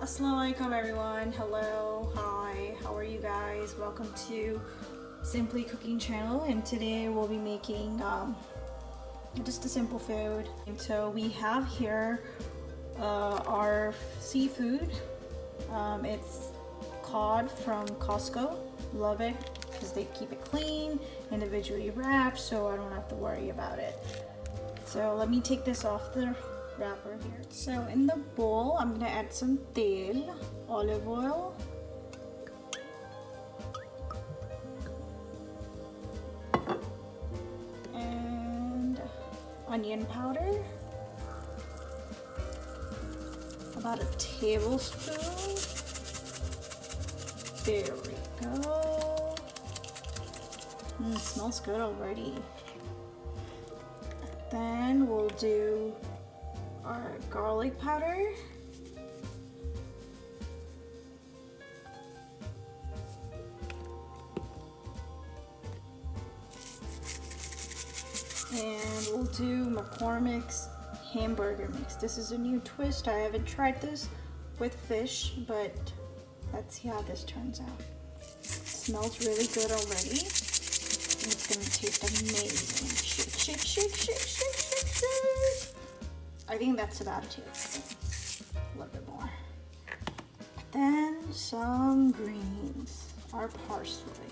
Assalamualaikum everyone. Hello, hi, how are you guys? Welcome to Smply cooking channel, and today we'll be making just a simple food. And so we have here our seafood. It's cod from Costco. Love it because they keep it clean, individually wrapped, so I don't have to worry about it. So let me take this off the wrapper here. So in the bowl, I'm gonna add some tel, olive oil, and onion powder, about a tablespoon. There we go. It smells good already. Then we'll do our garlic powder, and we'll do McCormick's hamburger mix. This is a new twist. I haven't tried this with fish, but let's see how this turns out. It smells really good already, and it's gonna taste amazing. Shake, shake, shake, shake, shake, shake, shake. I think that's about it. A little bit more. Then some greens, our parsley.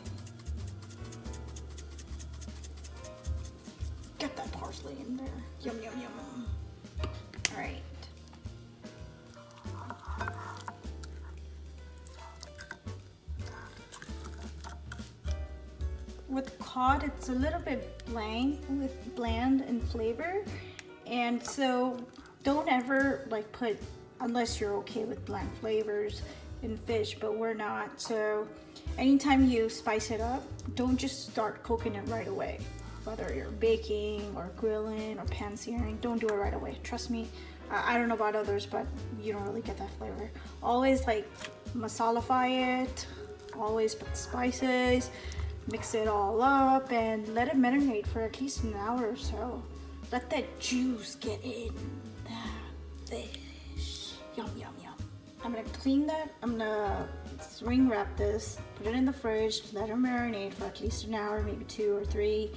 Get that parsley in there. Yum, yum, yum. All right. With cod, it's a little bit bland in flavor. And so don't ever put, unless you're okay with bland flavors in fish, but we're not. So anytime you spice it up, don't just start cooking it right away. Whether you're baking or grilling or pan searing, don't do it right away. Trust me, I don't know about others, but you don't really get that flavor. Always masalify it, always put spices, mix it all up and let it marinate for at least an hour or so. Let that juice get in that fish. Yum, yum, yum. I'm gonna clean that. I'm gonna ring wrap this, put it in the fridge, let it marinate for at least an hour, maybe 2 or 3,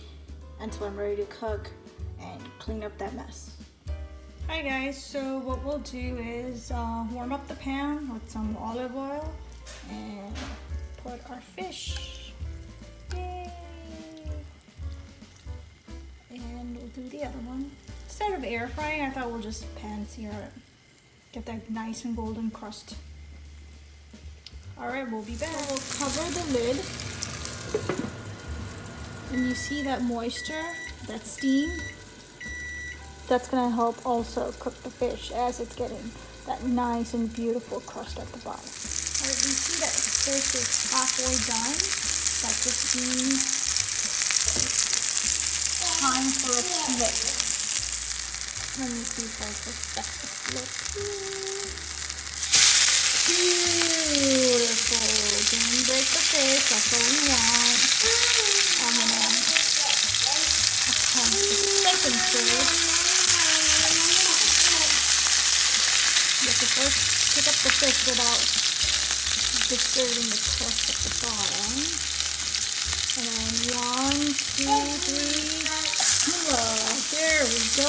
until I'm ready to cook and clean up that mess. Hi guys, so what we'll do is warm up the pan with some olive oil and put our fish. Yay! And we'll do the other one. Instead of air frying, I thought we'll just pan sear it. Get that nice and golden crust. Alright, we'll be back. So we'll cover the lid. And you see that moisture, that steam? That's gonna help also cook the fish as it's getting that nice and beautiful crust at the bottom. Alright, we see that the fish is halfway done. That just means time for a flip. Let me see if I suspect the flip. Beautiful. Don't break the fish. That's what we want. I'm gonna attempt the second flip. You have to first pick up the fish without disturbing the crust at the bottom. And then 1, 2, 3. There we go.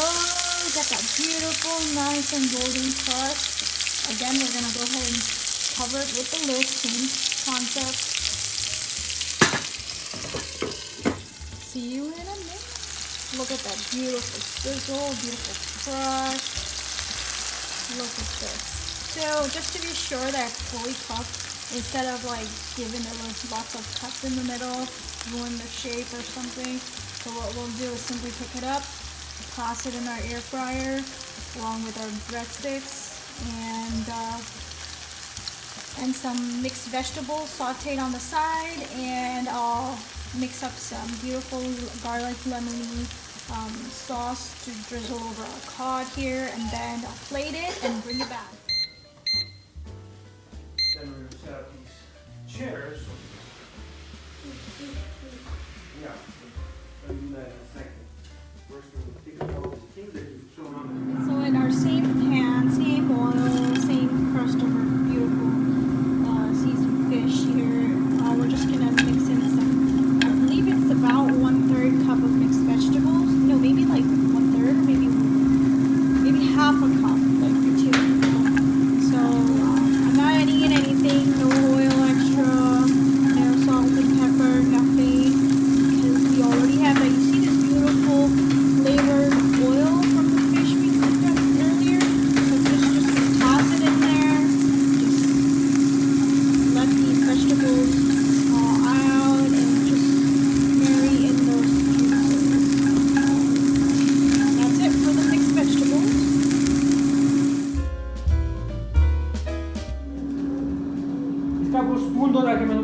Got that beautiful, nice and golden crust. Again, we're gonna go ahead and cover it with the lid. Same concept. See you in a minute. Look at that beautiful sizzle, beautiful crust. Look at this. So just to be sure that it's fully cooked, instead of giving it lots of cuts in the middle, ruin the shape or something. So what we'll do is simply pick it up, toss it in our air fryer along with our breadsticks and some mixed vegetables sauteed on the side, and I'll mix up some beautiful garlic lemony sauce to drizzle over our cod here, and then I'll plate it and bring it back. Then we're going to set up these chairs. Yeah, I'll do that in a second. First, we'll take up all the things that you've shown on. So in our same pan, same oil, same crust of our beautiful क्या वो spoon दो जाके मैं